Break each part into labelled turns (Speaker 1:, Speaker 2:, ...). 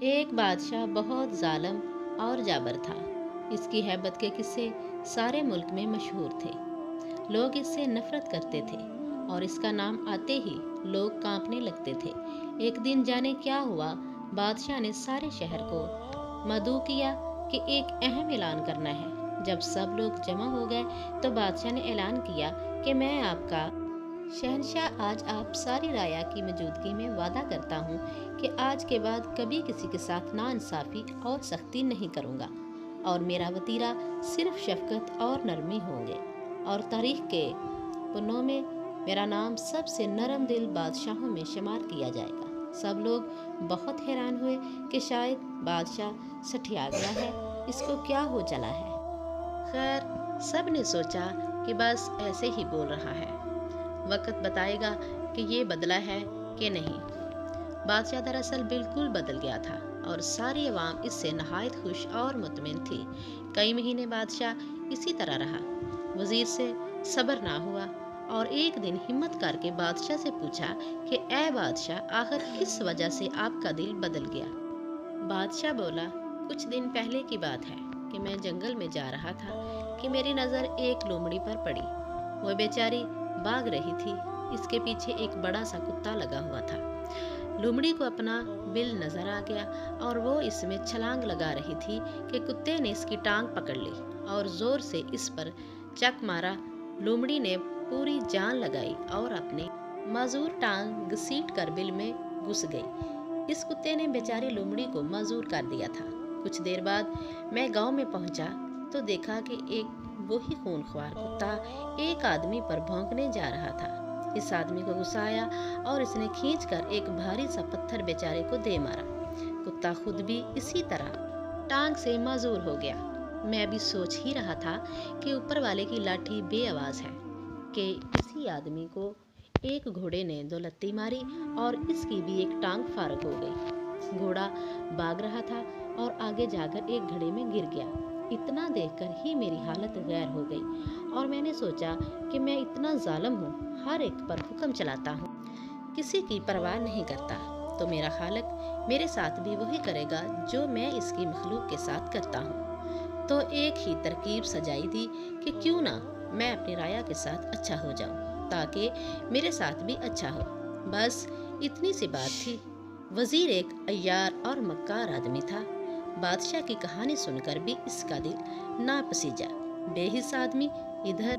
Speaker 1: ایک بادشاہ بہت ظالم اور جابر تھا۔ اس کی ہیبت کے قصے سارے ملک میں مشہور تھے۔ لوگ اس سے نفرت کرتے تھے اور اس کا نام آتے ہی لوگ کانپنے لگتے تھے۔ ایک دن جانے کیا ہوا، بادشاہ نے سارے شہر کو مدعو کیا کہ ایک اہم اعلان کرنا ہے۔ جب سب لوگ جمع ہو گئے تو بادشاہ نے اعلان کیا کہ میں آپ کا شہنشاہ آج آپ ساری رعایا کی موجودگی میں وعدہ کرتا ہوں کہ آج کے بعد کبھی کسی کے ساتھ ناانصافی اور سختی نہیں کروں گا، اور میرا وتیرہ صرف شفقت اور نرمی ہوں گے، اور تاریخ کے پنوں میں میرا نام سب سے نرم دل بادشاہوں میں شمار کیا جائے گا۔ سب لوگ بہت حیران ہوئے کہ شاید بادشاہ سٹھیا گیا ہے، اس کو کیا ہو چلا ہے۔ خیر، سب نے سوچا کہ بس ایسے ہی بول رہا ہے، وقت بتائے گا کہ یہ بدلا ہے کہ نہیں۔ بادشاہ دراصل بالکل بدل گیا تھا اور ساری عوام اس سے نہایت خوش اور مطمئن تھی۔ کئی مہینے بادشاہ اسی طرح رہا۔ وزیر سے صبر نہ ہوا اور ایک دن ہمت کر کے بادشاہ سے پوچھا کہ اے بادشاہ، آخر کس وجہ سے آپ کا دل بدل گیا؟ بادشاہ بولا، کچھ دن پہلے کی بات ہے کہ میں جنگل میں جا رہا تھا کہ میری نظر ایک لومڑی پر پڑی۔ وہ بیچاری بھاگ رہی تھی، اس کے پیچھے ایک بڑا سا کتا لگا ہوا تھا۔ لومڑی کو اپنا بل نظر آ گیا اور وہ اس میں چھلانگ لگا رہی تھی کہ کتے نے اس کی ٹانگ پکڑ لی اور زور سے اس پر چک مارا۔ لومڑی نے پوری جان لگائی اور اپنی معذور ٹانگ گھسیٹ کر بل میں گھس گئی۔ اس کتے نے بیچاری لومڑی کو معذور کر دیا تھا۔ کچھ دیر بعد میں گاؤں میں پہنچا تو دیکھا کہ وہی خونخوار کتا ایک آدمی پر بھونکنے جا رہا تھا۔ اس آدمی کو غصہ آیا اور اس نے کھینچ کر ایک بھاری سا پتھر بیچارے کو دے مارا۔ کتا خود بھی اسی طرح ٹانگ سے معذور ہو گیا۔ میں ابھی سوچ ہی رہا تھا کہ اوپر والے کی لاٹھی بے آواز ہے کہ اسی آدمی کو ایک گھوڑے نے دو لتی ماری اور اس کی بھی ایک ٹانگ فارغ ہو گئی۔ گھوڑا بھاگ رہا تھا اور آگے جا کر ایک گڑھے میں گر گیا۔ اتنا دیکھ کر ہی میری حالت غیر ہو گئی اور میں نے سوچا کہ میں اتنا ظالم ہوں، ہر ایک پر حکم چلاتا ہوں، کسی کی پرواہ نہیں کرتا، تو میرا خالق میرے ساتھ بھی وہی کرے گا جو میں اس کی مخلوق کے ساتھ کرتا ہوں۔ تو ایک ہی ترکیب سجائی دی کہ کیوں نہ میں اپنی رعایا کے ساتھ اچھا ہو جاؤں تاکہ میرے ساتھ بھی اچھا ہو۔ بس اتنی سی بات تھی۔ وزیر ایک عیار اور مکار آدمی تھا۔ بادشاہ کی کہانی سن کر بھی اس کا دل ناپسیجا۔ بے حس آدمی ادھر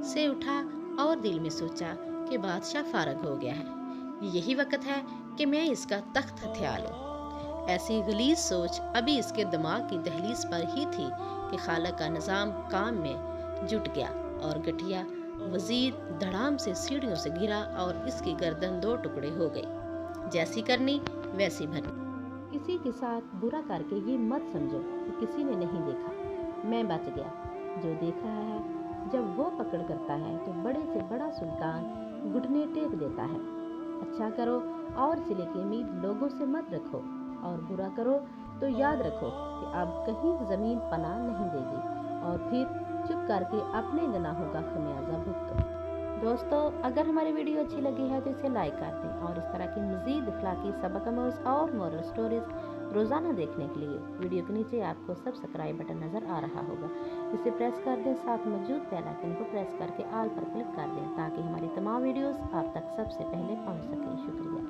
Speaker 1: سے اٹھا اور دل میں سوچا کہ بادشاہ فارغ ہو گیا ہے، یہی وقت ہے کہ میں اس کا تخت ہتھیا لوں۔ ایسی غلیظ سوچ ابھی اس کے دماغ کی دہلیز پر ہی تھی کہ خالق کا نظام کام میں جٹ گیا اور گٹھیا وزیر دھڑام سے سیڑھیوں سے گرا اور اس کی گردن دو ٹکڑے ہو گئی۔ جیسی کرنی ویسی بھرنی۔ کسی کے ساتھ برا کر کے یہ مت سمجھو کہ کسی نے نہیں دیکھا، میں بچ گیا۔ جو دیکھ رہا ہے، جب وہ پکڑ کرتا ہے تو بڑے سے بڑا سلطان گھٹنے ٹیک دیتا ہے۔ اچھا کرو اور صلے کی امید لوگوں سے مت رکھو، اور برا کرو تو یاد رکھو کہ اب کہیں زمین پناہ نہیں دے گی، اور پھر چپ کر کے اپنے گناہوں کا خمیازہ بھگتو۔ دوستو، اگر ہماری ویڈیو اچھی لگی ہے تو اسے لائک کر دیں، اور اس طرح کی مزید اخلاقی سبق آموز اور مورل سٹوریز روزانہ دیکھنے کے لیے ویڈیو کے نیچے آپ کو سبسکرائب بٹن نظر آ رہا ہوگا، اسے پریس کر دیں، ساتھ موجود بیل آئیکن کو پریس کر کے آل پر کلک کر دیں تاکہ ہماری تمام ویڈیوز آپ تک سب سے پہلے پہنچ سکیں۔ شکریہ۔